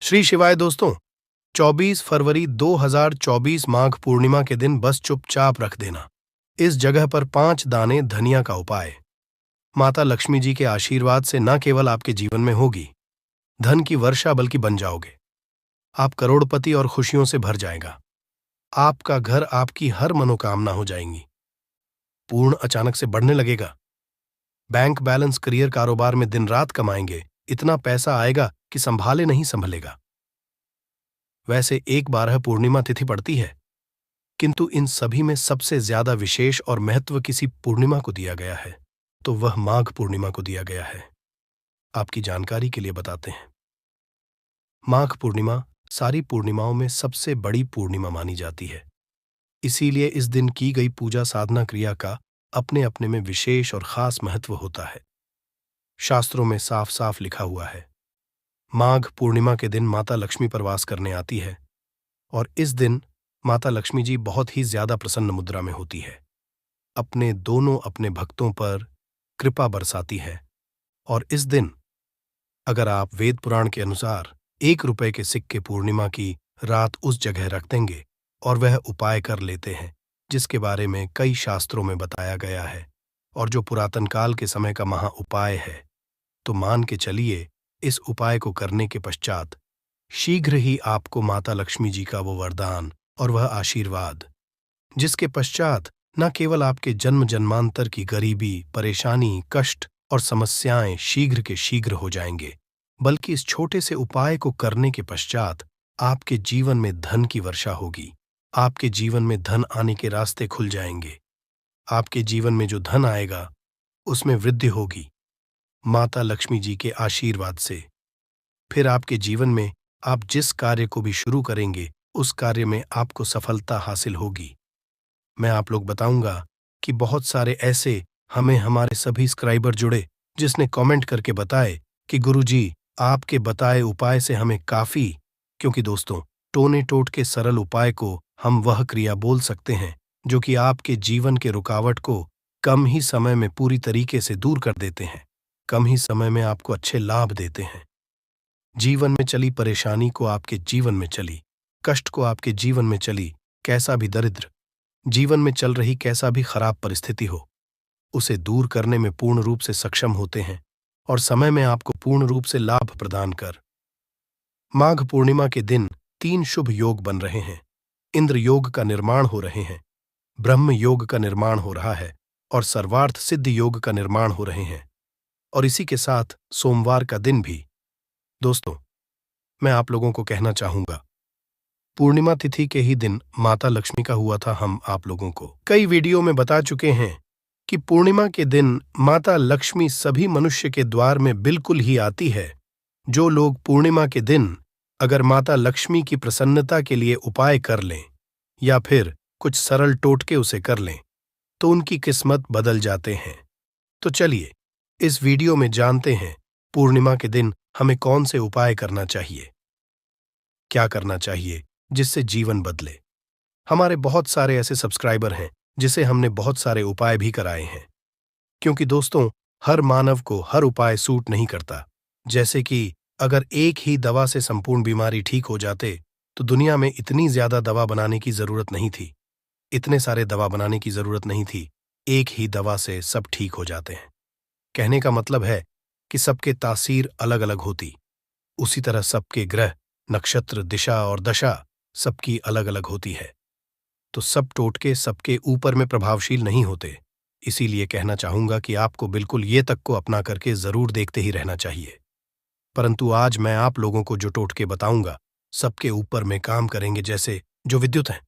श्री शिवाय दोस्तों। 24 फरवरी 2024 माघ पूर्णिमा के दिन बस चुपचाप रख देना इस जगह पर 5 दाने धनिया का उपाय। माता लक्ष्मी जी के आशीर्वाद से न केवल आपके जीवन में होगी धन की वर्षा बल्कि बन जाओगे। आप करोड़पति और खुशियों से भर जाएगा। आपका घर आपकी हर मनोकामना हो जाएंगी। पूर्ण अचानक से बढ़ने लगेगा। बैंक बैलेंस, करियर, कारोबार में दिन रात कमाएंगे। इतना पैसा आएगा कि संभाले नहीं संभलेगा। वैसे 1/12 पूर्णिमा तिथि पड़ती है, किंतु इन सभी में सबसे ज्यादा विशेष और महत्व किसी पूर्णिमा को दिया गया है, तो वह माघ पूर्णिमा को दिया गया है। आपकी जानकारी के लिए बताते हैं। माघ पूर्णिमा सारी पूर्णिमाओं में सबसे बड़ी पूर्णिमा मानी जाती है। इसीलिए इस दिन की गई पूजा साधना क्रिया का अपने अपने में विशेष और खास महत्व होता है। शास्त्रों में साफ साफ लिखा हुआ है, माघ पूर्णिमा के दिन माता लक्ष्मी पर वास करने आती है और इस दिन माता लक्ष्मी जी बहुत ही ज्यादा प्रसन्न मुद्रा में होती है। अपने भक्तों पर कृपा बरसाती है। और इस दिन अगर आप वेद पुराण के अनुसार 1 रुपए के सिक्के पूर्णिमा की रात उस जगह रख देंगे और वह उपाय कर लेते हैं जिसके बारे में कई शास्त्रों में बताया गया है और जो पुरातन काल के समय का महा उपाय है, तो मान के चलिए इस उपाय को करने के पश्चात शीघ्र ही आपको माता लक्ष्मी जी का वो वरदान और वह आशीर्वाद, जिसके पश्चात न केवल आपके जन्म जन्मांतर की गरीबी, परेशानी, कष्ट और समस्याएं शीघ्र के शीघ्र हो जाएंगे, बल्कि इस छोटे से उपाय को करने के पश्चात आपके जीवन में धन की वर्षा होगी। आपके जीवन में धन आने के रास्ते खुल जाएंगे। आपके जीवन में जो धन आएगा उसमें वृद्धि होगी माता लक्ष्मी जी के आशीर्वाद से। फिर आपके जीवन में आप जिस कार्य को भी शुरू करेंगे उस कार्य में आपको सफलता हासिल होगी। मैं आप लोग बताऊंगा कि बहुत सारे ऐसे हमारे सभी सब्सक्राइबर जुड़े जिसने कमेंट करके बताए कि गुरुजी आपके बताए उपाय से हमें काफी, क्योंकि दोस्तों टोने टोट के सरल उपाय को हम वह क्रिया बोल सकते हैं जो कि आपके जीवन के रुकावट को कम ही समय में पूरी तरीके से दूर कर देते हैं, कम ही समय में आपको अच्छे लाभ देते हैं। जीवन में चली परेशानी को आपके जीवन में चली, कष्ट को आपके जीवन में चली, कैसा भी दरिद्र जीवन में चल रही कैसा भी खराब परिस्थिति हो, उसे दूर करने में पूर्ण रूप से सक्षम होते हैं और समय में आपको पूर्ण रूप से लाभ प्रदान कर। माघ पूर्णिमा के दिन 3 शुभ योग बन रहे हैं। इंद्र योग का निर्माण हो रहे हैं, ब्रह्म योग का निर्माण हो रहा है और सर्वार्थ सिद्ध योग का निर्माण हो रहे हैं, और इसी के साथ सोमवार का दिन भी। दोस्तों मैं आप लोगों को कहना चाहूंगा, पूर्णिमा तिथि के ही दिन माता लक्ष्मी का हुआ था। हम आप लोगों को कई वीडियो में बता चुके हैं कि पूर्णिमा के दिन माता लक्ष्मी सभी मनुष्य के द्वार में बिल्कुल ही आती है। जो लोग पूर्णिमा के दिन अगर माता लक्ष्मी की प्रसन्नता के लिए उपाय कर लें या फिर कुछ सरल टोटके उसे कर लें तो उनकी किस्मत बदल जाते हैं। तो चलिए इस वीडियो में जानते हैं पूर्णिमा के दिन हमें कौन से उपाय करना चाहिए, क्या करना चाहिए जिससे जीवन बदले। हमारे बहुत सारे ऐसे सब्सक्राइबर हैं जिसे हमने बहुत सारे उपाय भी कराए हैं, क्योंकि दोस्तों हर मानव को हर उपाय सूट नहीं करता। जैसे कि अगर एक ही दवा से संपूर्ण बीमारी ठीक हो जाते तो दुनिया में इतनी ज्यादा दवा बनाने की जरूरत नहीं थी, इतने सारे दवा बनाने की जरूरत नहीं थी। एक ही दवा से सब ठीक हो जाते हैं। कहने का मतलब है कि सबके तासीर अलग अलग होती, उसी तरह सबके ग्रह, नक्षत्र, दिशा और दशा सबकी अलग अलग होती है, तो सब टोटके सबके ऊपर में प्रभावशील नहीं होते। इसीलिए कहना चाहूंगा कि आपको बिल्कुल ये तक को अपना करके जरूर देखते ही रहना चाहिए। परंतु आज मैं आप लोगों को जो टोटके बताऊंगा सबके ऊपर में काम करेंगे। जैसे जो विद्युत है,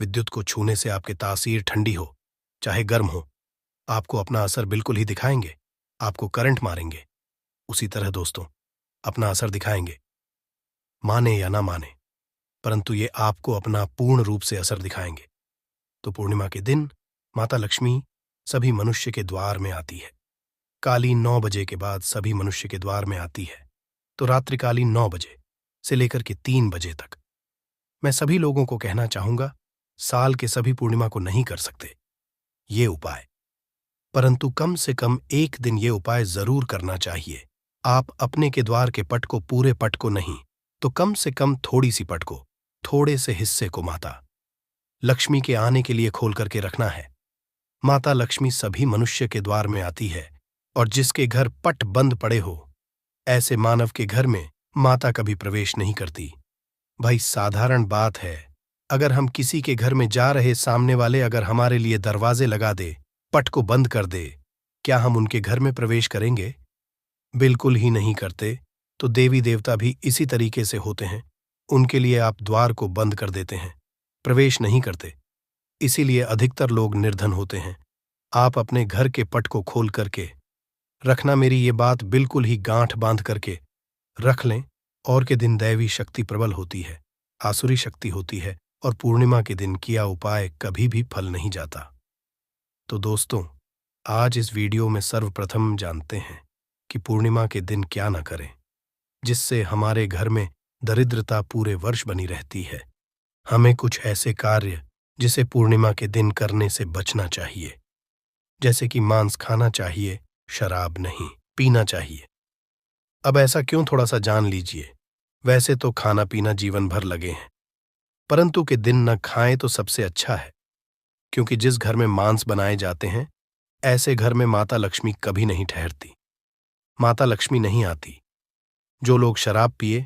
विद्युत को छूने से आपके तासीर ठंडी हो चाहे गर्म हो, आपको अपना असर बिल्कुल ही दिखाएंगे, आपको करंट मारेंगे। उसी तरह दोस्तों अपना असर दिखाएंगे, माने या ना माने, परंतु ये आपको अपना पूर्ण रूप से असर दिखाएंगे। तो पूर्णिमा के दिन माता लक्ष्मी सभी मनुष्य के द्वार में आती है। कालीन 9 बजे के बाद सभी मनुष्य के द्वार में आती है, तो रात्रिकालीन 9 बजे से लेकर के 3 बजे तक। मैं सभी लोगों को कहना चाहूंगा, साल के सभी पूर्णिमा को नहीं कर सकते ये उपाय, परंतु कम से कम एक दिन ये उपाय जरूर करना चाहिए। आप अपने के द्वार के पट को, पूरे पट को नहीं, तो कम से कम थोड़ी सी पट को, थोड़े से हिस्से को माता लक्ष्मी के आने के लिए खोल करके रखना है। माता लक्ष्मी सभी मनुष्य के द्वार में आती है, और जिसके घर पट बंद पड़े हो, ऐसे मानव के घर में माता कभी प्रवेश नहीं करती। भाई, साधारण बात है, अगर हम किसी के घर में जा रहे, सामने वाले अगर हमारे लिए दरवाजे लगा दे, पट को बंद कर दे, क्या हम उनके घर में प्रवेश करेंगे? बिल्कुल ही नहीं करते। तो देवी देवता भी इसी तरीके से होते हैं, उनके लिए आप द्वार को बंद कर देते हैं, प्रवेश नहीं करते। इसीलिए अधिकतर लोग निर्धन होते हैं। आप अपने घर के पट को खोल करके रखना, मेरी ये बात बिल्कुल ही गांठ बांध करके रख लें। और के दिन दैवी शक्ति प्रबल होती है, आसुरी शक्ति होती है, और पूर्णिमा के दिन किया उपाय कभी भी फल नहीं जाता। तो दोस्तों, आज इस वीडियो में सर्वप्रथम जानते हैं कि पूर्णिमा के दिन क्या न करें, जिससे हमारे घर में दरिद्रता पूरे वर्ष बनी रहती है। हमें कुछ ऐसे कार्य जिसे पूर्णिमा के दिन करने से बचना चाहिए, जैसे कि मांस खाना चाहिए, शराब नहीं पीना चाहिए। अब ऐसा क्यों, थोड़ा सा जान लीजिए। वैसे तो खाना पीना जीवन भर लगे हैं, परंतु के दिन न खाएं तो सबसे अच्छा है, क्योंकि जिस घर में मांस बनाए जाते हैं, ऐसे घर में माता लक्ष्मी कभी नहीं ठहरती, माता लक्ष्मी नहीं आती। जो लोग शराब पिए,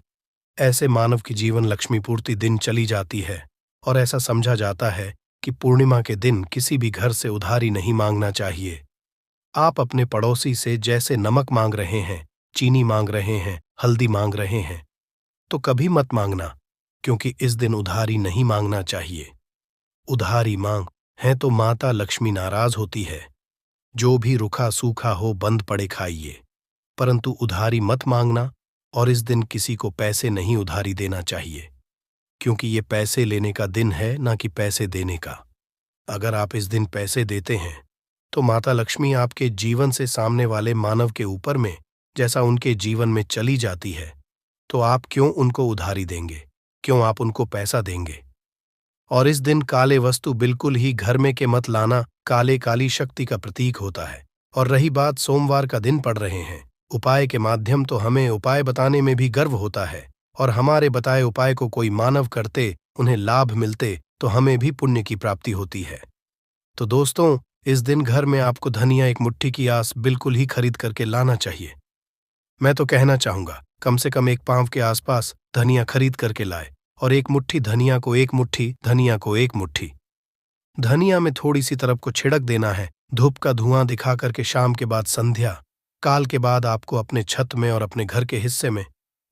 ऐसे मानव की जीवन लक्ष्मी पूर्ति दिन चली जाती है, और ऐसा समझा जाता है कि पूर्णिमा के दिन किसी भी घर से उधारी नहीं मांगना चाहिए। आप अपने पड़ोसी से जैसे नमक मांग रहे हैं, चीनी मांग रहे हैं, हल्दी मांग रहे हैं, तो कभी मत मांगना, क्योंकि इस दिन उधारी नहीं मांगना चाहिए। उधारी मांग है तो माता लक्ष्मी नाराज होती है। जो भी रूखा सूखा हो बंद पड़े खाइए, परंतु उधारी मत मांगना। और इस दिन किसी को पैसे नहीं उधारी देना चाहिए, क्योंकि ये पैसे लेने का दिन है, ना कि पैसे देने का। अगर आप इस दिन पैसे देते हैं, तो माता लक्ष्मी आपके जीवन से सामने वाले मानव के ऊपर में जैसा उनके जीवन में चली जाती है, तो आप क्यों उनको उधारी देंगे, क्यों आप उनको पैसा देंगे? और इस दिन काले वस्तु बिल्कुल ही घर में के मत लाना, काले काली शक्ति का प्रतीक होता है। और रही बात, सोमवार का दिन पड़ रहे हैं, उपाय के माध्यम, तो हमें उपाय बताने में भी गर्व होता है, और हमारे बताए उपाय को कोई मानव करते, उन्हें लाभ मिलते, तो हमें भी पुण्य की प्राप्ति होती है। तो दोस्तों, इस दिन घर में आपको धनिया एक मुट्ठी की आस बिल्कुल ही खरीद करके लाना चाहिए। मैं तो कहना चाहूंगा, कम से कम 1 पांव के आसपास धनिया खरीद करके लाए, और 1 मुट्ठी धनिया को 1 मुट्ठी धनिया को 1 मुट्ठी धनिया में थोड़ी सी तरफ को छिड़क देना है, धूप का धुआं दिखा करके। शाम के बाद संध्या काल के बाद आपको अपने छत में और अपने घर के हिस्से में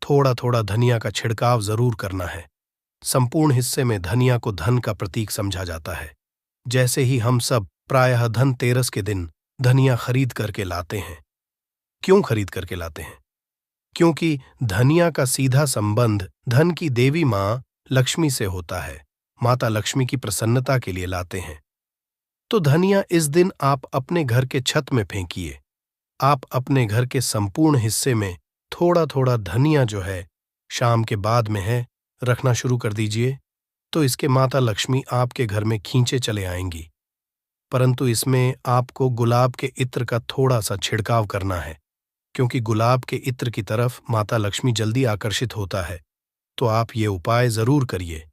थोड़ा थोड़ा धनिया का छिड़काव जरूर करना है। संपूर्ण हिस्से में धनिया को धन का प्रतीक समझा जाता है। जैसे ही हम सब प्रायः धनतेरस के दिन धनिया खरीद करके लाते हैं। क्यों खरीद करके लाते हैं? क्योंकि धनिया का सीधा संबंध धन की देवी मां लक्ष्मी से होता है। माता लक्ष्मी की प्रसन्नता के लिए लाते हैं। तो धनिया इस दिन आप अपने घर के छत में फेंकिए। आप अपने घर के संपूर्ण हिस्से में थोड़ा थोड़ा धनिया जो है, शाम के बाद में है, रखना शुरू कर दीजिए। तो इसके माता लक्ष्मी आपके घर में खींचे चले आएंगी। परंतु इसमें आपको गुलाब के इत्र का थोड़ा सा छिड़काव करना है, क्योंकि गुलाब के इत्र की तरफ माता लक्ष्मी जल्दी आकर्षित होता है। तो आप ये उपाय जरूर करिए।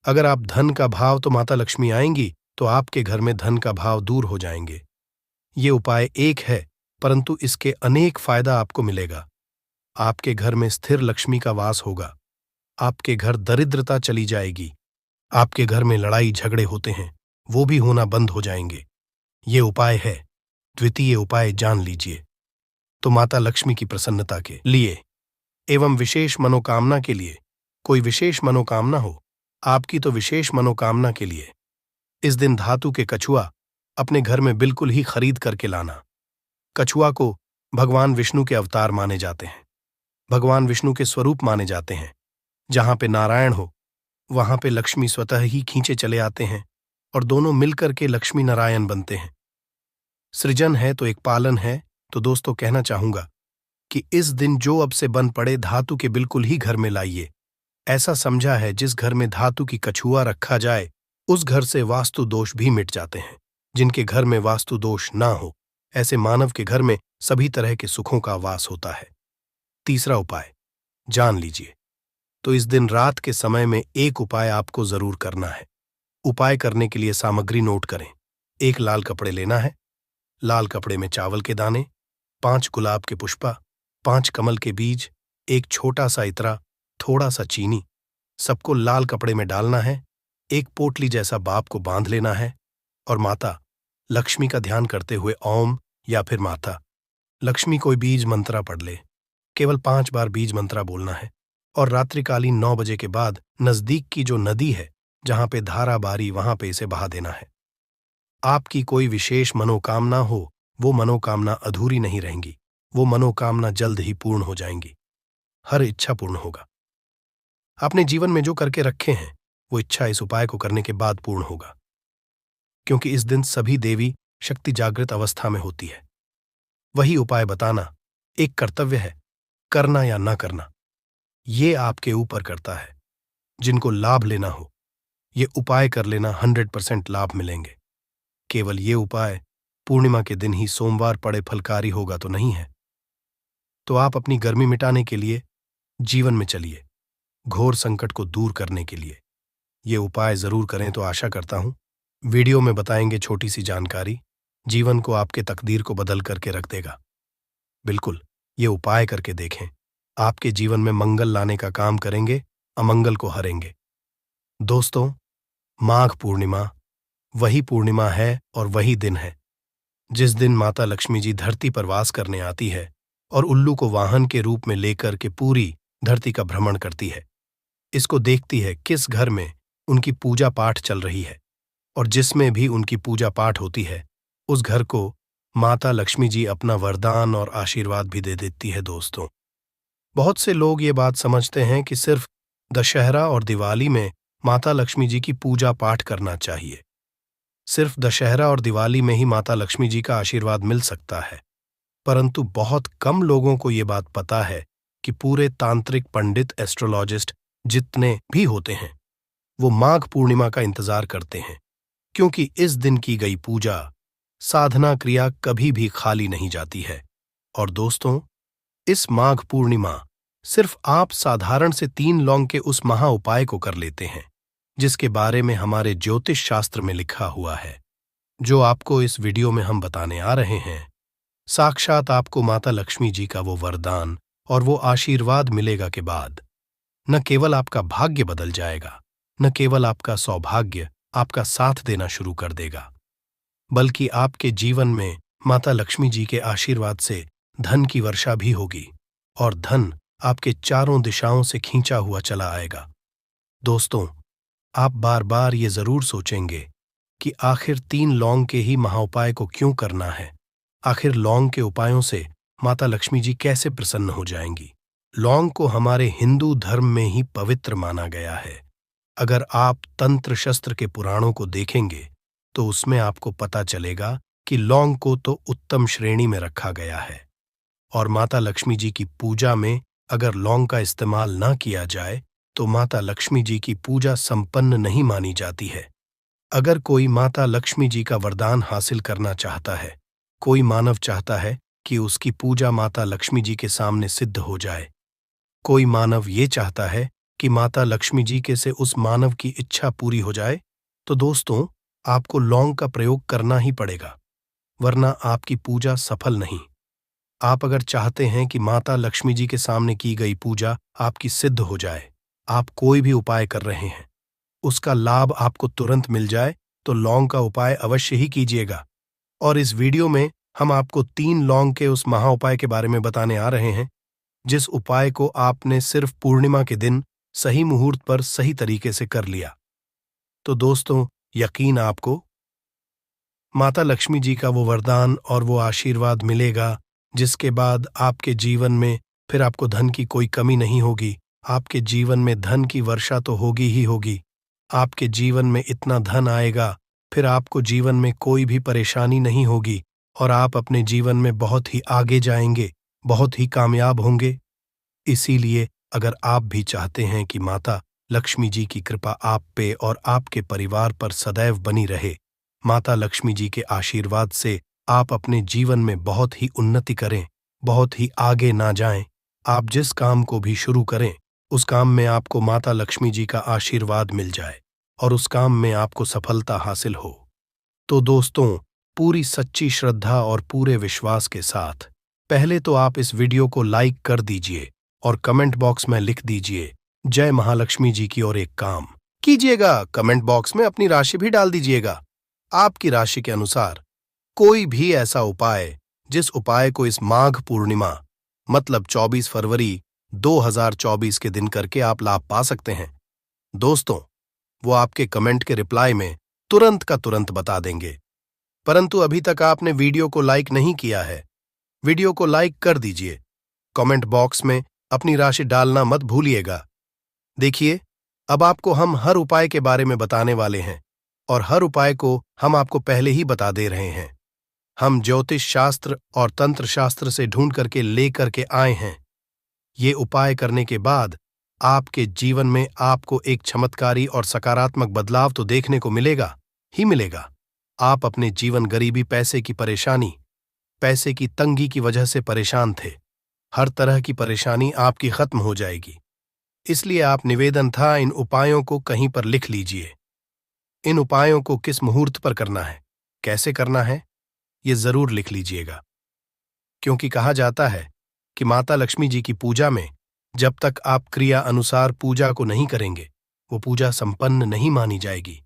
अगर आप धन का भाव, तो माता लक्ष्मी आएंगी, तो आपके घर में धन का भाव दूर हो जाएंगे। ये उपाय एक है, परंतु इसके अनेक फायदा आपको मिलेगा। आपके घर में स्थिर लक्ष्मी का वास होगा। आपके घर दरिद्रता चली जाएगी। आपके घर में लड़ाई झगड़े होते हैं, वो भी होना बंद हो जाएंगे। ये उपाय है। द्वितीय उपाय जान लीजिए। तो माता लक्ष्मी की प्रसन्नता के लिए एवं विशेष मनोकामना के लिए, कोई विशेष मनोकामना हो आपकी, तो विशेष मनोकामना के लिए इस दिन धातु के कछुआ अपने घर में बिल्कुल ही खरीद करके लाना। कछुआ को भगवान विष्णु के अवतार माने जाते हैं, भगवान विष्णु के स्वरूप माने जाते हैं। जहां पे नारायण हो, वहां पे लक्ष्मी स्वतः ही खींचे चले आते हैं, और दोनों मिलकर के लक्ष्मी नारायण बनते हैं। सृजन है तो एक पालन है। तो दोस्तों, कहना चाहूंगा कि इस दिन जो अब से बन पड़े धातु के बिल्कुल ही घर में लाइए। ऐसा समझा है, जिस घर में धातु की कछुआ रखा जाए, उस घर से वास्तु दोष भी मिट जाते हैं। जिनके घर में वास्तु दोष ना हो, ऐसे मानव के घर में सभी तरह के सुखों का वास होता है। तीसरा उपाय जान लीजिए। तो इस दिन रात के समय में एक उपाय आपको जरूर करना है। उपाय करने के लिए सामग्री नोट करें। एक लाल कपड़े लेना है, लाल कपड़े में चावल के दाने, 5 गुलाब के पुष्पा, 5 कमल के बीज, एक छोटा सा इतरा, थोड़ा सा चीनी, सबको लाल कपड़े में डालना है। एक पोटली जैसा बाप को बांध लेना है और माता लक्ष्मी का ध्यान करते हुए ओम या फिर माता लक्ष्मी कोई बीज मंत्रा पढ़ ले। केवल 5 बार बीज मंत्रा बोलना है और रात्रिकालीन 9 बजे के बाद नजदीक की जो नदी है जहां पे धारा बारी वहां पे इसे बहा देना है। आपकी कोई विशेष मनोकामना हो, वो मनोकामना अधूरी नहीं रहेंगी, वो मनोकामना जल्द ही पूर्ण हो जाएंगी। हर इच्छा पूर्ण होगा। आपने जीवन में जो करके रखे हैं वो इच्छा इस उपाय को करने के बाद पूर्ण होगा, क्योंकि इस दिन सभी देवी शक्ति जागृत अवस्था में होती है। वही उपाय बताना एक कर्तव्य है, करना या ना करना ये आपके ऊपर करता है। जिनको लाभ लेना हो ये उपाय कर लेना, 100% लाभ मिलेंगे। केवल ये उपाय पूर्णिमा के दिन ही सोमवार पड़े फलकारी होगा तो नहीं है। तो आप अपनी गर्मी मिटाने के लिए जीवन में चलिए, घोर संकट को दूर करने के लिए ये उपाय जरूर करें। तो आशा करता हूं वीडियो में बताएंगे छोटी सी जानकारी जीवन को आपके तकदीर को बदल करके रख देगा। बिल्कुल ये उपाय करके देखें, आपके जीवन में मंगल लाने का काम करेंगे, अमंगल को हरेंगे। दोस्तों, माघ पूर्णिमा वही पूर्णिमा है और वही दिन है जिस दिन माता लक्ष्मी जी धरती पर वास करने आती है और उल्लू को वाहन के रूप में लेकर के पूरी धरती का भ्रमण करती है। इसको देखती है किस घर में उनकी पूजा पाठ चल रही है, और जिसमें भी उनकी पूजा पाठ होती है उस घर को माता लक्ष्मी जी अपना वरदान और आशीर्वाद भी दे देती है। दोस्तों, बहुत से लोग ये बात समझते हैं कि सिर्फ दशहरा और दिवाली में माता लक्ष्मी जी की पूजा पाठ करना चाहिए। सिर्फ दशहरा और दिवाली में ही माता लक्ष्मी जी का आशीर्वाद मिल सकता है, परंतु बहुत कम लोगों को ये बात पता है कि पूरे तांत्रिक पंडित एस्ट्रोलॉजिस्ट जितने भी होते हैं वो माघ पूर्णिमा का इंतजार करते हैं, क्योंकि इस दिन की गई पूजा साधना क्रिया कभी भी खाली नहीं जाती है। और दोस्तों, इस माघ पूर्णिमा सिर्फ आप साधारण से 3 लौंग के उस महा उपाय को कर लेते हैं जिसके बारे में हमारे ज्योतिष शास्त्र में लिखा हुआ है। जो आपको इस वीडियो में हम बताने आ रहे हैं, साक्षात आपको माता लक्ष्मी जी का वो वरदान और वो आशीर्वाद मिलेगा के बाद न केवल आपका भाग्य बदल जाएगा, न केवल आपका सौभाग्य आपका साथ देना शुरू कर देगा, बल्कि आपके जीवन में माता लक्ष्मी जी के आशीर्वाद से धन की वर्षा भी होगी और धन आपके चारों दिशाओं से खींचा हुआ चला आएगा। दोस्तों, आप बार बार ये जरूर सोचेंगे कि आखिर 3 लौंग के ही महाउपाय को क्यों करना है। आखिर लौंग के उपायों से माता लक्ष्मी जी कैसे प्रसन्न हो जाएंगी। लौंग को हमारे हिंदू धर्म में ही पवित्र माना गया है। अगर आप तंत्र शस्त्र के पुराणों को देखेंगे तो उसमें आपको पता चलेगा कि लौंग को तो उत्तम श्रेणी में रखा गया है, और माता लक्ष्मी जी की पूजा में अगर लौंग का इस्तेमाल न किया जाए तो माता लक्ष्मी जी की पूजा संपन्न नहीं मानी जाती है। अगर कोई माता लक्ष्मी जी का वरदान हासिल करना चाहता है, कोई मानव चाहता है कि उसकी पूजा माता लक्ष्मी जी के सामने सिद्ध हो जाए, कोई मानव ये चाहता है कि माता लक्ष्मी जी के से उस मानव की इच्छा पूरी हो जाए, तो दोस्तों, आपको लौंग का प्रयोग करना ही पड़ेगा, वरना आपकी पूजा सफल नहीं। आप अगर चाहते हैं कि माता लक्ष्मी जी के सामने की गई पूजा आपकी सिद्ध हो जाए, आप कोई भी उपाय कर रहे हैं, उसका लाभ आपको तुरंत मिल जाए, तो लौंग का उपाय अवश्य ही कीजिएगा। और इस वीडियो में हम आपको 3 लौंग के उस महा उपाय के बारे में बताने आ रहे हैं जिस उपाय को आपने सिर्फ पूर्णिमा के दिन सही मुहूर्त पर सही तरीके से कर लिया तो दोस्तों, यकीन आपको माता लक्ष्मी जी का वो वरदान और वो आशीर्वाद मिलेगा जिसके बाद आपके जीवन में फिर आपको धन की कोई कमी नहीं होगी। आपके जीवन में धन की वर्षा तो होगी ही होगी। आपके जीवन में इतना धन आएगा, फिर आपको जीवन में कोई भी परेशानी नहीं होगी और आप अपने जीवन में बहुत ही आगे जाएंगे, बहुत ही कामयाब होंगे। इसीलिए अगर आप भी चाहते हैं कि माता लक्ष्मी जी की कृपा आप पे और आपके परिवार पर सदैव बनी रहे, माता लक्ष्मी जी के आशीर्वाद से आप अपने जीवन में बहुत ही उन्नति करें, बहुत ही आगे ना जाएं, आप जिस काम को भी शुरू करें उस काम में आपको माता लक्ष्मी जी का आशीर्वाद मिल जाए और उस काम में आपको सफलता हासिल हो। तो दोस्तों, पूरी सच्ची श्रद्धा और पूरे विश्वास के साथ पहले तो आप इस वीडियो को लाइक कर दीजिए और कमेंट बॉक्स में लिख दीजिए जय महालक्ष्मी जी की, और एक काम कीजिएगा, कमेंट बॉक्स में अपनी राशि भी डाल दीजिएगा। आपकी राशि के अनुसार कोई भी ऐसा उपाय जिस उपाय को इस माघ पूर्णिमा मतलब 24 फरवरी 2024 के दिन करके आप लाभ पा सकते हैं, दोस्तों, वो आपके कमेंट के रिप्लाई में तुरंत का तुरंत बता देंगे। परंतु अभी तक आपने वीडियो को लाइक नहीं किया है, वीडियो को लाइक कर दीजिए। कमेंट बॉक्स में अपनी राशि डालना मत भूलिएगा। देखिए, अब आपको हम हर उपाय के बारे में बताने वाले हैं और हर उपाय को हम आपको पहले ही बता दे रहे हैं। हम ज्योतिष शास्त्र और तंत्र शास्त्र से ढूंढ करके लेकर के आए हैं। ये उपाय करने के बाद आपके जीवन में आपको एक चमत्कारी और सकारात्मक बदलाव तो देखने को मिलेगा ही मिलेगा। आप अपने जीवन गरीबी, पैसे की परेशानी, पैसे की तंगी की वजह से परेशान थे, हर तरह की परेशानी आपकी खत्म हो जाएगी। इसलिए आप निवेदन था, इन उपायों को कहीं पर लिख लीजिए। इन उपायों को किस मुहूर्त पर करना है, कैसे करना है, ये जरूर लिख लीजिएगा। क्योंकि कहा जाता है कि माता लक्ष्मी जी की पूजा में जब तक आप क्रिया अनुसार पूजा को नहीं करेंगे, वो पूजा संपन्न नहीं मानी जाएगी।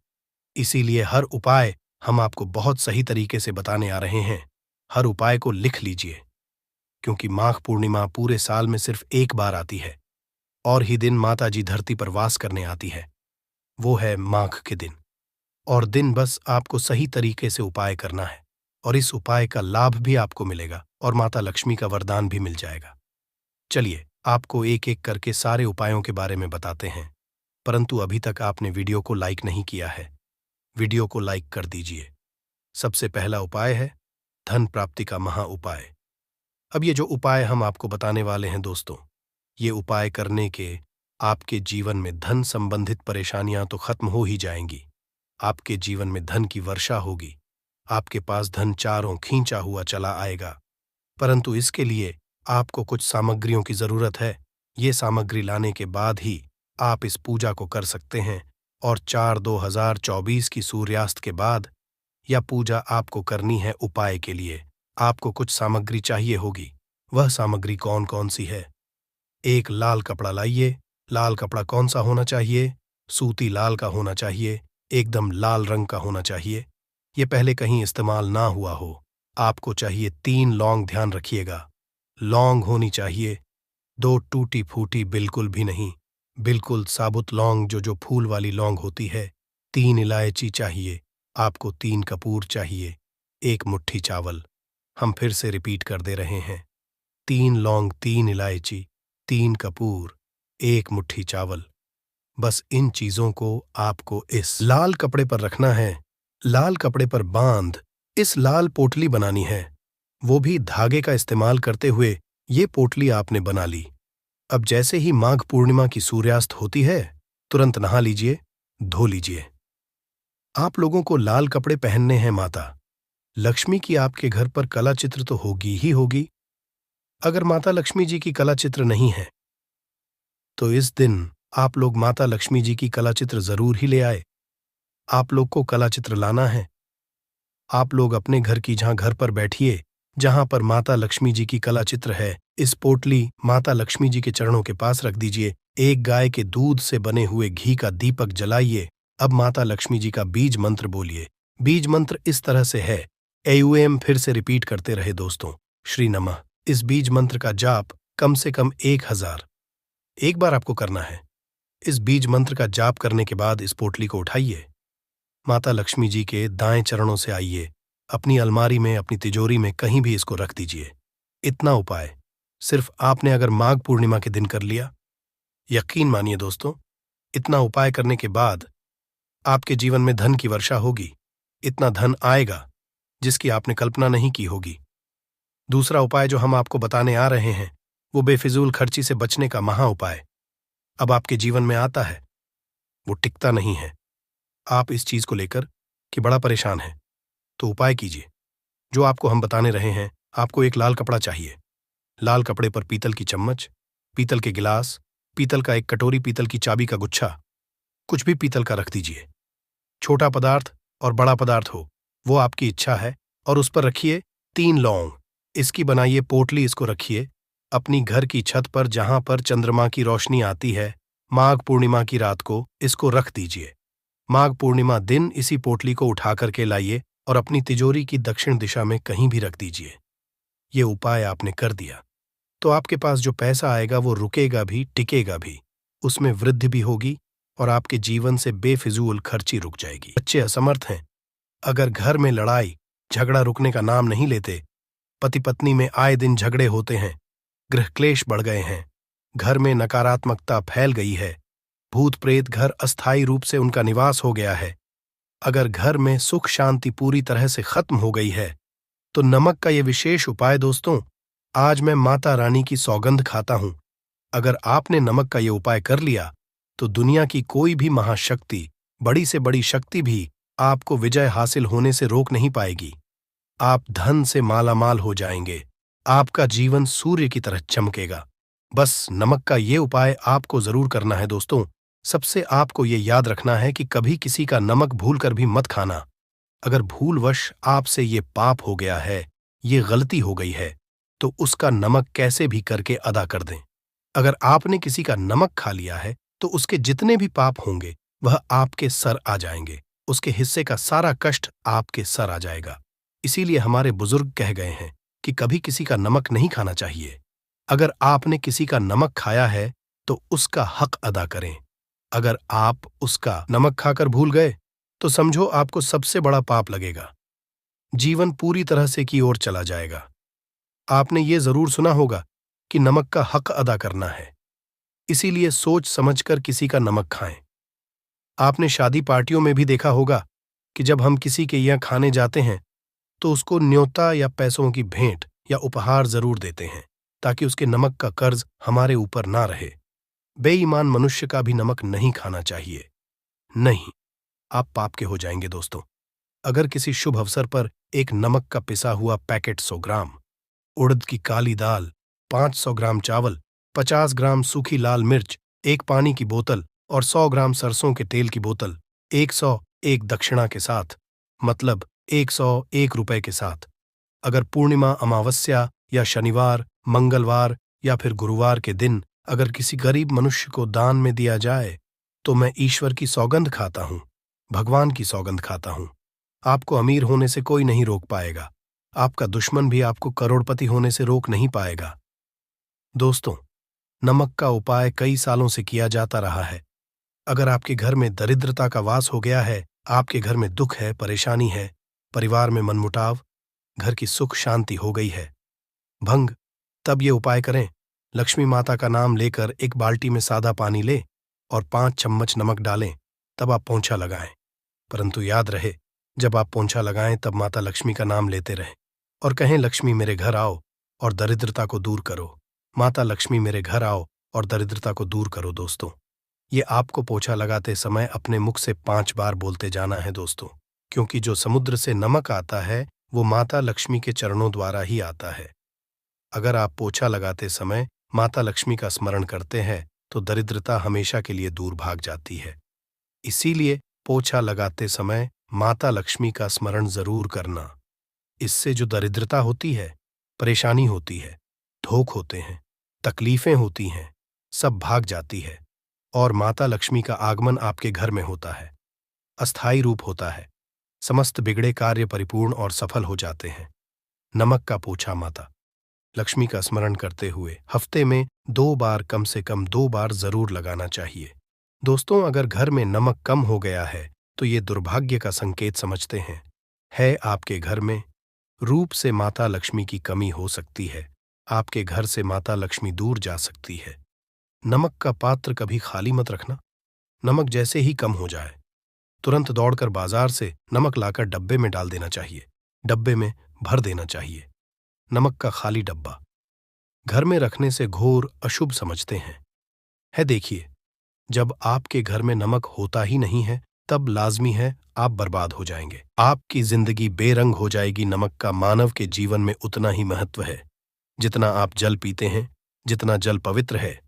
इसीलिए हर उपाय हम आपको बहुत सही तरीके से बताने आ रहे हैं। हर उपाय को लिख लीजिए, क्योंकि माघ पूर्णिमा पूरे साल में सिर्फ एक बार आती है और ही दिन माता जी धरती पर वास करने आती है, वो है माघ के दिन। और दिन बस आपको सही तरीके से उपाय करना है और इस उपाय का लाभ भी आपको मिलेगा और माता लक्ष्मी का वरदान भी मिल जाएगा। चलिए, आपको एक एक करके सारे उपायों के बारे में बताते हैं। परंतु अभी तक आपने वीडियो को लाइक नहीं किया है, वीडियो को लाइक कर दीजिए। सबसे पहला उपाय है धन प्राप्ति का महा उपाय। अब ये जो उपाय हम आपको बताने वाले हैं दोस्तों, ये उपाय करने के आपके जीवन में धन संबंधित परेशानियां तो खत्म हो ही जाएंगी। आपके जीवन में धन की वर्षा होगी, आपके पास धन चारों खींचा हुआ चला आएगा। परंतु इसके लिए आपको कुछ सामग्रियों की जरूरत है। ये सामग्री लाने के बाद ही आप इस पूजा को कर सकते हैं और 4/2/2024 की सूर्यास्त के बाद यह पूजा आपको करनी है। उपाय के लिए आपको कुछ सामग्री चाहिए होगी। वह सामग्री कौन कौन सी है? एक लाल कपड़ा लाइए। लाल कपड़ा कौन सा होना चाहिए? सूती लाल का होना चाहिए, एकदम लाल रंग का होना चाहिए। ये पहले कहीं इस्तेमाल ना हुआ हो। आपको चाहिए 3 लौंग, ध्यान रखिएगा, लौंग होनी चाहिए, 2 टूटी फूटी बिल्कुल भी नहीं, बिल्कुल साबुत लौंग, जो फूल वाली लौंग होती है। 3 इलायची चाहिए आपको, 3 कपूर चाहिए, 1 मुट्ठी चावल। हम फिर से रिपीट कर दे रहे हैं, 3 लौंग, 3 इलायची, 3 कपूर, 1 मुट्ठी चावल। बस इन चीजों को आपको इस लाल कपड़े पर रखना है। लाल कपड़े पर बांध इस लाल पोटली बनानी है, वो भी धागे का इस्तेमाल करते हुए। ये पोटली आपने बना ली। अब जैसे ही माघ पूर्णिमा की सूर्यास्त होती है, तुरंत नहा लीजिए, धो लीजिए। आप लोगों को लाल कपड़े पहनने हैं। माता लक्ष्मी की आपके घर पर कला चित्र तो होगी ही होगी। अगर माता लक्ष्मी जी की कला चित्र नहीं है तो इस दिन आप लोग माता लक्ष्मी जी की कला चित्र जरूर ही ले आए। आप लोग को कला चित्र लाना है। आप लोग अपने घर की जहां घर पर बैठिए, जहां पर माता लक्ष्मी जी की कला चित्र है, इस पोटली माता लक्ष्मी जी के चरणों के पास रख दीजिए। एक गाय के दूध से बने हुए घी का दीपक जलाइए। अब माता लक्ष्मी जी का बीज मंत्र बोलिए। बीज मंत्र इस तरह से है, एयूएम फिर से रिपीट करते रहे दोस्तों, श्री नमः। इस बीज मंत्र का जाप कम से कम 1000 एक बार आपको करना है। इस बीज मंत्र का जाप करने के बाद इस पोटली को उठाइए, माता लक्ष्मी जी के दाएं चरणों से आइए, अपनी अलमारी में, अपनी तिजोरी में कहीं भी इसको रख दीजिए। इतना उपाय सिर्फ आपने अगर माघ पूर्णिमा के दिन कर लिया, यकीन मानिए दोस्तों, इतना उपाय करने के बाद आपके जीवन में धन की वर्षा होगी। इतना धन आएगा जिसकी आपने कल्पना नहीं की होगी। दूसरा उपाय जो हम आपको बताने आ रहे हैं, वो बेफिजूल खर्ची से बचने का महा उपाय अब आपके जीवन में आता है। वो टिकता नहीं है। आप इस चीज को लेकर कि बड़ा परेशान है, तो उपाय कीजिए जो आपको हम बताने रहे हैं। आपको एक लाल कपड़ा चाहिए। लाल कपड़े पर पीतल की चम्मच, पीतल के गिलास पीतल का एक कटोरी, पीतल की चाबी का गुच्छा, कुछ भी पीतल का रख दीजिए। छोटा पदार्थ और बड़ा पदार्थ हो, वो आपकी इच्छा है। और उस पर रखिए 3 लौंग। इसकी बनाइए पोटली, इसको रखिए अपनी घर की छत पर, जहां पर चंद्रमा की रोशनी आती है। माघ पूर्णिमा की रात को इसको रख दीजिए। माघ पूर्णिमा दिन इसी पोटली को उठा करके लाइए और अपनी तिजोरी की दक्षिण दिशा में कहीं भी रख दीजिए। ये उपाय आपने कर दिया तो आपके पास जो पैसा आएगा वो रुकेगा भी, टिकेगा भी, उसमें वृद्धि भी होगी और आपके जीवन से बेफिजूल खर्ची रुक जाएगी। बच्चे असमर्थ हैं, अगर घर में लड़ाई झगड़ा रुकने का नाम नहीं लेते, पति पत्नी में आए दिन झगड़े होते हैं, गृह क्लेश बढ़ गए हैं, घर में नकारात्मकता फैल गई है, भूत प्रेत घर अस्थायी रूप से उनका निवास हो गया है, अगर घर में सुख शांति पूरी तरह से खत्म हो गई है, तो नमक का ये विशेष उपाय दोस्तों, आज मैं माता रानी की सौगंध खाता हूं, अगर आपने नमक का ये उपाय कर लिया तो दुनिया की कोई भी महाशक्ति, बड़ी से बड़ी शक्ति भी आपको विजय हासिल होने से रोक नहीं पाएगी। आप धन से मालामाल हो जाएंगे, आपका जीवन सूर्य की तरह चमकेगा। बस नमक का ये उपाय आपको जरूर करना है दोस्तों। सबसे आपको ये याद रखना है कि कभी किसी का नमक भूल कर भी मत खाना। अगर भूलवश आपसे ये पाप हो गया है, ये गलती हो गई है, तो उसका नमक कैसे भी करके अदा कर दें। अगर आपने किसी का नमक खा लिया है तो उसके जितने भी पाप होंगे वह आपके सर आ जाएंगे, उसके हिस्से का सारा कष्ट आपके सर आ जाएगा। इसीलिए हमारे बुजुर्ग कह गए हैं कि कभी किसी का नमक नहीं खाना चाहिए। अगर आपने किसी का नमक खाया है तो उसका हक अदा करें। अगर आप उसका नमक खाकर भूल गए तो समझो आपको सबसे बड़ा पाप लगेगा, जीवन पूरी तरह से की ओर चला जाएगा। आपने ये जरूर सुना होगा कि नमक का हक अदा करना है, इसीलिए सोच समझकर किसी का नमक खाएं। आपने शादी पार्टियों में भी देखा होगा कि जब हम किसी के यहाँ खाने जाते हैं तो उसको न्योता या पैसों की भेंट या उपहार जरूर देते हैं, ताकि उसके नमक का कर्ज हमारे ऊपर ना रहे। बेईमान मनुष्य का भी नमक नहीं खाना चाहिए, नहीं, आप पाप के हो जाएंगे दोस्तों। अगर किसी शुभ अवसर पर एक नमक का पिसा हुआ पैकेट 100 ग्राम, उड़द की काली दाल, 500 ग्राम चावल, 50 ग्राम सूखी लाल मिर्च, एक पानी की बोतल और 100 ग्राम सरसों के तेल की बोतल, 101 दक्षिणा के साथ, मतलब 101 रुपए के साथ, अगर पूर्णिमा, अमावस्या या शनिवार, मंगलवार या फिर गुरुवार के दिन अगर किसी गरीब मनुष्य को दान में दिया जाए, तो मैं ईश्वर की सौगंध खाता हूं, भगवान की सौगंध खाता हूं। आपको अमीर होने से कोई नहीं रोक पाएगा, आपका दुश्मन भी आपको करोड़पति होने से रोक नहीं पाएगा। दोस्तों, नमक का उपाय कई सालों से किया जाता रहा है। अगर आपके घर में दरिद्रता का वास हो गया है, आपके घर में दुख है, परेशानी है, परिवार में मनमुटाव, घर की सुख शांति हो गई है, भंग, तब ये उपाय करें। लक्ष्मी माता का नाम लेकर एक बाल्टी में सादा पानी ले और 5 चम्मच नमक डालें, तब आप पोंछा लगाएं। परंतु याद रहे, जब आप पोंछा लगाएं तब माता लक्ष्मी का नाम लेते रहें और कहें, लक्ष्मी मेरे घर आओ और दरिद्रता को दूर करो। माता लक्ष्मी मेरे घर आओ और दरिद्रता को दूर करो। दोस्तों, ये आपको पोछा लगाते समय अपने मुख से 5 बार बोलते जाना है दोस्तों, क्योंकि जो समुद्र से नमक आता है वो माता लक्ष्मी के चरणों द्वारा ही आता है। अगर आप पोछा लगाते समय माता लक्ष्मी का स्मरण करते हैं तो दरिद्रता हमेशा के लिए दूर भाग जाती है। इसीलिए पोछा लगाते समय माता लक्ष्मी का स्मरण जरूर करना। इससे जो दरिद्रता होती है, परेशानी होती है, धोख होते हैं, तकलीफें होती हैं, सब भाग जाती है और माता लक्ष्मी का आगमन आपके घर में होता है, अस्थायी रूप होता है, समस्त बिगड़े कार्य परिपूर्ण और सफल हो जाते हैं। नमक का पोछा माता लक्ष्मी का स्मरण करते हुए हफ्ते में 2 बार, कम से कम 2 बार जरूर लगाना चाहिए। दोस्तों, अगर घर में नमक कम हो गया है तो ये दुर्भाग्य का संकेत समझते हैं। है आपके घर में रूप से माता लक्ष्मी की कमी हो सकती है, आपके घर से माता लक्ष्मी दूर जा सकती है। नमक का पात्र कभी खाली मत रखना। नमक जैसे ही कम हो जाए तुरंत दौड़कर बाजार से नमक लाकर डब्बे में डाल देना चाहिए, डब्बे में भर देना चाहिए। नमक का खाली डब्बा घर में रखने से घोर अशुभ समझते हैं। है देखिए, जब आपके घर में नमक होता ही नहीं है तब लाजमी है आप बर्बाद हो जाएंगे, आपकी जिंदगी बेरंग हो जाएगी। नमक का मानव के जीवन में उतना ही महत्व है जितना आप जल पीते हैं। जितना जल पवित्र है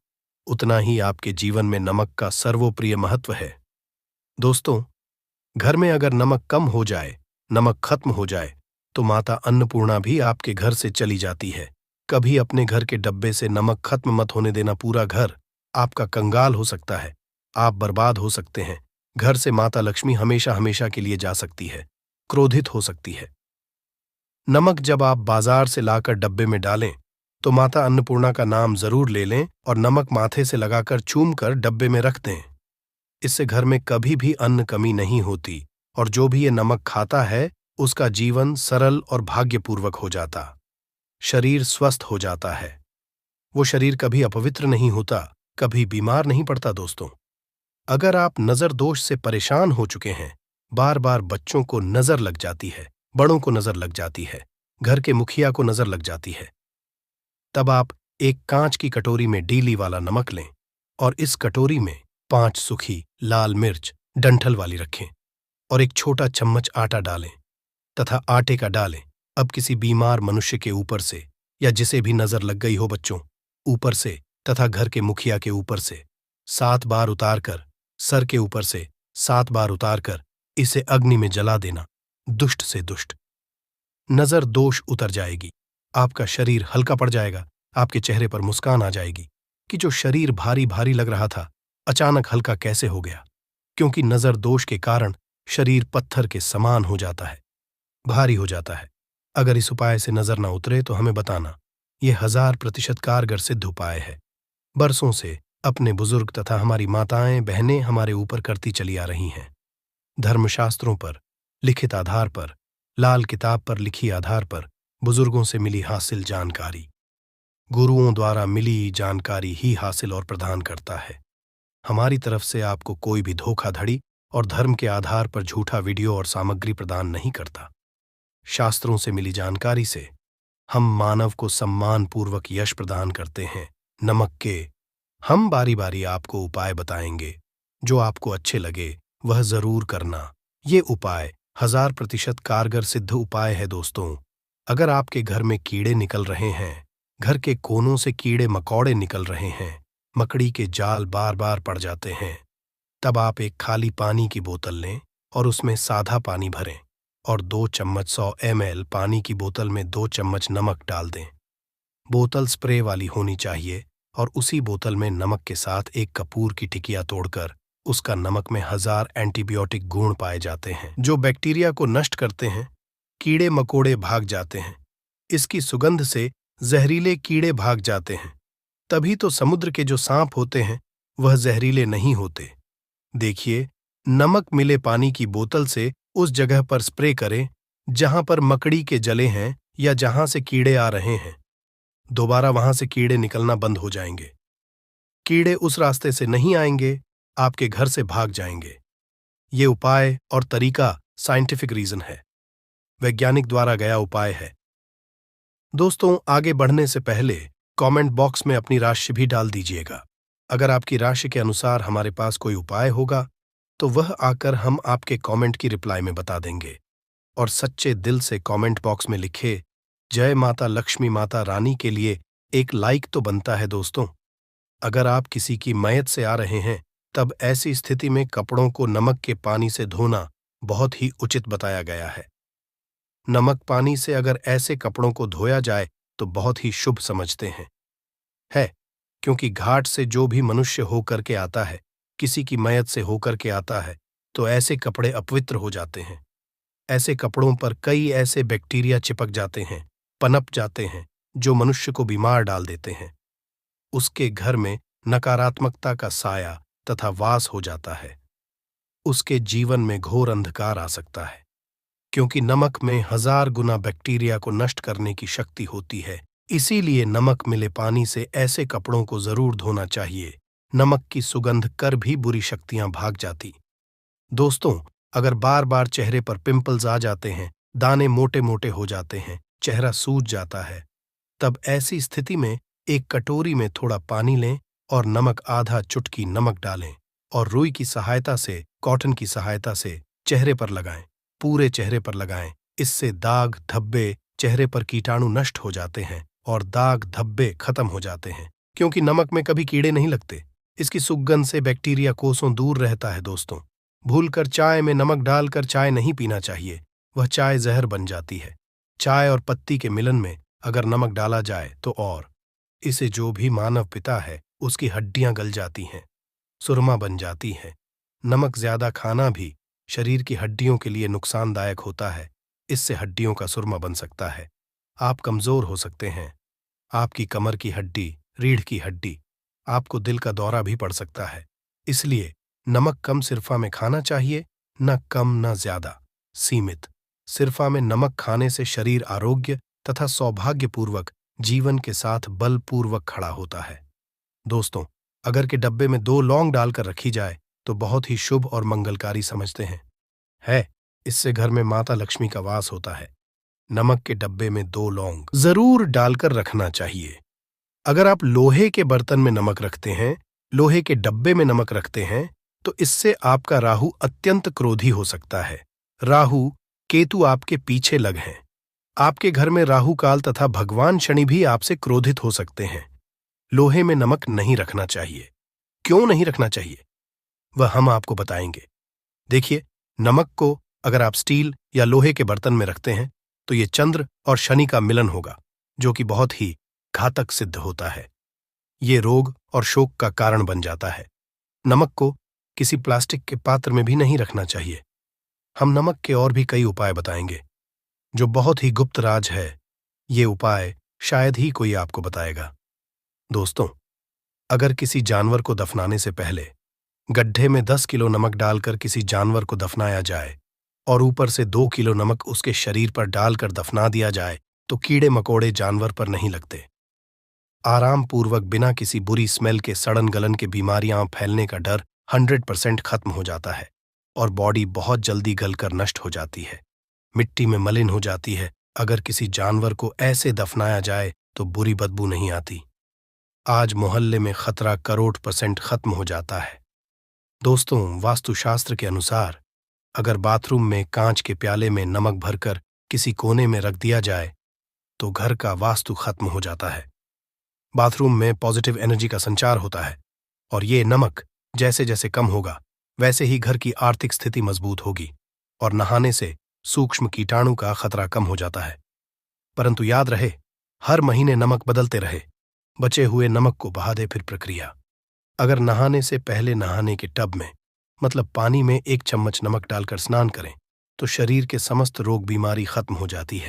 उतना ही आपके जीवन में नमक का सर्वोप्रिय महत्व है। दोस्तों, घर में अगर नमक कम हो जाए, नमक खत्म हो जाए, तो माता अन्नपूर्णा भी आपके घर से चली जाती है। कभी अपने घर के डब्बे से नमक खत्म मत होने देना। पूरा घर आपका कंगाल हो सकता है, आप बर्बाद हो सकते हैं। घर से माता लक्ष्मी हमेशा हमेशा के लिए जा सकती है, क्रोधित हो सकती है। नमक जब आप बाजार से लाकर डब्बे में डालें, तो माता अन्नपूर्णा का नाम जरूर ले लें और नमक माथे से लगाकर चूम कर डब्बे में रख दें। इससे घर में कभी भी अन्न कमी नहीं होती और जो भी ये नमक खाता है उसका जीवन सरल और भाग्यपूर्वक हो जाता। शरीर स्वस्थ हो जाता है। वो शरीर कभी अपवित्र नहीं होता, कभी बीमार नहीं पड़ता। दोस्तों, अगर आप नजर दोष से परेशान हो चुके हैं, बार बार बच्चों को नजर लग जाती है, बड़ों को नजर लग जाती है, घर के मुखिया को नजर लग जाती है, तब आप एक कांच की कटोरी में डीली वाला नमक लें और इस कटोरी में 5 सूखी लाल मिर्च डंठल वाली रखें और एक छोटा चम्मच आटा डालें तथा आटे का डालें। अब किसी बीमार मनुष्य के ऊपर से या जिसे भी नजर लग गई हो बच्चों ऊपर से तथा घर के मुखिया के ऊपर से 7 बार उतारकर, सर के ऊपर से 7 बार उतारकर इसे अग्नि में जला देना। दुष्ट से दुष्ट नजर दोष उतर जाएगी, आपका शरीर हल्का पड़ जाएगा, आपके चेहरे पर मुस्कान आ जाएगी कि जो शरीर भारी भारी लग रहा था अचानक हल्का कैसे हो गया। क्योंकि नजर दोष के कारण शरीर पत्थर के समान हो जाता है, भारी हो जाता है। अगर इस उपाय से नजर ना उतरे तो हमें बताना। यह 1000% कारगर सिद्ध उपाय है। बरसों से अपने बुजुर्ग तथा हमारी माताएं बहनें हमारे ऊपर करती चली आ रही हैं। धर्मशास्त्रों पर लिखित आधार पर, लाल किताब पर लिखी आधार पर, बुजुर्गों से मिली हासिल जानकारी, गुरुओं द्वारा मिली जानकारी ही हासिल और प्रदान करता है। हमारी तरफ से आपको कोई भी धोखाधड़ी और धर्म के आधार पर झूठा वीडियो और सामग्री प्रदान नहीं करता। शास्त्रों से मिली जानकारी से हम मानव को सम्मानपूर्वक यश प्रदान करते हैं। नमक के हम बारी बारी आपको उपाय बताएंगे, जो आपको अच्छे लगे वह जरूर करना। ये उपाय 1000% कारगर सिद्ध उपाय है। दोस्तों, अगर आपके घर में कीड़े निकल रहे हैं, घर के कोनों से कीड़े मकौड़े निकल रहे हैं, मकड़ी के जाल बार बार पड़ जाते हैं, तब आप एक खाली पानी की बोतल लें और उसमें सादा पानी भरें और 2 चम्मच 100 ml पानी की बोतल में 2 चम्मच नमक डाल दें। बोतल स्प्रे वाली होनी चाहिए और उसी बोतल में नमक के साथ एक कपूर की टिकिया तोड़कर उसका नमक में 1000 एंटीबायोटिक गुण पाए जाते हैं, जो बैक्टीरिया को नष्ट करते हैं। कीड़े मकोड़े भाग जाते हैं। इसकी सुगंध से जहरीले कीड़े भाग जाते हैं। तभी तो समुद्र के जो सांप होते हैं वह जहरीले नहीं होते। देखिए, नमक मिले पानी की बोतल से उस जगह पर स्प्रे करें जहां पर मकड़ी के जले हैं या जहां से कीड़े आ रहे हैं। दोबारा वहां से कीड़े निकलना बंद हो जाएंगे। कीड़े उस रास्ते से नहीं आएंगे, आपके घर से भाग जाएंगे। ये उपाय और तरीका साइंटिफिक रीजन है, वैज्ञानिक द्वारा गया उपाय है। दोस्तों, आगे बढ़ने से पहले कमेंट बॉक्स में अपनी राशि भी डाल दीजिएगा। अगर आपकी राशि के अनुसार हमारे पास कोई उपाय होगा तो वह आकर हम आपके कमेंट की रिप्लाई में बता देंगे। और सच्चे दिल से कमेंट बॉक्स में लिखे जय माता लक्ष्मी माता रानी के लिए एक लाइक तो बनता है। दोस्तों, अगर आप किसी की मयत से आ रहे हैं तब ऐसी स्थिति में कपड़ों को नमक के पानी से धोना बहुत ही उचित बताया गया है। नमक पानी से अगर ऐसे कपड़ों को धोया जाए तो बहुत ही शुभ समझते हैं, क्योंकि घाट से जो भी मनुष्य होकर के आता है, किसी की मयत से होकर के आता है, तो ऐसे कपड़े अपवित्र हो जाते हैं। ऐसे कपड़ों पर कई ऐसे बैक्टीरिया चिपक जाते हैं, पनप जाते हैं, जो मनुष्य को बीमार डाल देते हैं। उसके घर में नकारात्मकता का साया तथा वास हो जाता है। उसके जीवन में घोर अंधकार आ सकता है, क्योंकि नमक में 1000 गुना बैक्टीरिया को नष्ट करने की शक्ति होती है। इसीलिए नमक मिले पानी से ऐसे कपड़ों को जरूर धोना चाहिए। नमक की सुगंध कर भी बुरी शक्तियां भाग जाती। दोस्तों, अगर बार बार चेहरे पर पिंपल्स आ जाते हैं, दाने मोटे मोटे हो जाते हैं, चेहरा सूज जाता है, तब ऐसी स्थिति में एक कटोरी में थोड़ा पानी लें और नमक आधा चुटकी नमक डालें और रुई की सहायता से, कॉटन की सहायता से चेहरे पर लगाएं, पूरे चेहरे पर लगाएं। इससे दाग धब्बे, चेहरे पर कीटाणु नष्ट हो जाते हैं और दाग धब्बे खत्म हो जाते हैं। क्योंकि नमक में कभी कीड़े नहीं लगते। इसकी सुगंध से बैक्टीरिया कोसों दूर रहता है। दोस्तों, भूलकर चाय में नमक डालकर चाय नहीं पीना चाहिए, वह चाय जहर बन जाती है। चाय और पत्ती के मिलन में अगर नमक डाला जाए तो और इसे जो भी मानव पिता है उसकी हड्डियां गल जाती हैं, सुरमा बन जाती हैं। नमक ज्यादा खाना भी शरीर की हड्डियों के लिए नुकसानदायक होता है। इससे हड्डियों का सुरमा बन सकता है, आप कमजोर हो सकते हैं। आपकी कमर की हड्डी, रीढ़ की हड्डी, आपको दिल का दौरा भी पड़ सकता है। इसलिए नमक कम सिरफा में खाना चाहिए, न कम न ज्यादा, सीमित। सिरफा में नमक खाने से शरीर आरोग्य तथा सौभाग्यपूर्वक जीवन के साथ बलपूर्वक खड़ा होता है। दोस्तों, अगर के डब्बे में 2 लौंग डालकर रखी जाए तो बहुत ही शुभ और मंगलकारी समझते हैं। इससे घर में माता लक्ष्मी का वास होता है। नमक के डब्बे में 2 लौंग जरूर डालकर रखना चाहिए। अगर आप लोहे के बर्तन में नमक रखते हैं, लोहे के डब्बे में नमक रखते हैं, तो इससे आपका राहु अत्यंत क्रोधी हो सकता है। राहु केतु आपके पीछे लग हैं। आपके घर में राहु काल तथा भगवान शनि भी आपसे क्रोधित हो सकते हैं। लोहे में नमक नहीं रखना चाहिए। क्यों नहीं रखना चाहिए, वह हम आपको बताएंगे। देखिए, नमक को अगर आप स्टील या लोहे के बर्तन में रखते हैं तो ये चंद्र और शनि का मिलन होगा, जो कि बहुत ही घातक सिद्ध होता है। ये रोग और शोक का कारण बन जाता है। नमक को किसी प्लास्टिक के पात्र में भी नहीं रखना चाहिए। हम नमक के और भी कई उपाय बताएंगे जो बहुत ही गुप्त राज है। ये उपाय शायद ही कोई आपको बताएगा। दोस्तों, अगर किसी जानवर को दफनाने से पहले गड्ढे में 10 किलो नमक डालकर किसी जानवर को दफनाया जाए और ऊपर से 2 किलो नमक उसके शरीर पर डालकर दफना दिया जाए तो कीड़े मकोड़े जानवर पर नहीं लगते। आराम पूर्वक बिना किसी बुरी स्मेल के सड़न गलन के बीमारियां फैलने का डर 100% खत्म हो जाता है और बॉडी बहुत जल्दी गलकर नष्ट हो जाती है, मिट्टी में मलिन हो जाती है। अगर किसी जानवर को ऐसे दफनाया जाए तो बुरी बदबू नहीं आती। आज मोहल्ले में खतरा 100% खत्म हो जाता है। दोस्तों, वास्तुशास्त्र के अनुसार अगर बाथरूम में कांच के प्याले में नमक भरकर किसी कोने में रख दिया जाए तो घर का वास्तु खत्म हो जाता है। बाथरूम में पॉजिटिव एनर्जी का संचार होता है और ये नमक जैसे जैसे कम होगा वैसे ही घर की आर्थिक स्थिति मजबूत होगी और नहाने से सूक्ष्म कीटाणु का खतरा कम हो जाता है। परंतु याद रहे, हर महीने नमक बदलते रहे। बचे हुए नमक को बहा दे। फिर प्रक्रिया, अगर नहाने से पहले नहाने के टब में मतलब पानी में 1 चम्मच नमक डालकर स्नान करें तो शरीर के समस्त रोग बीमारी खत्म हो जाती है।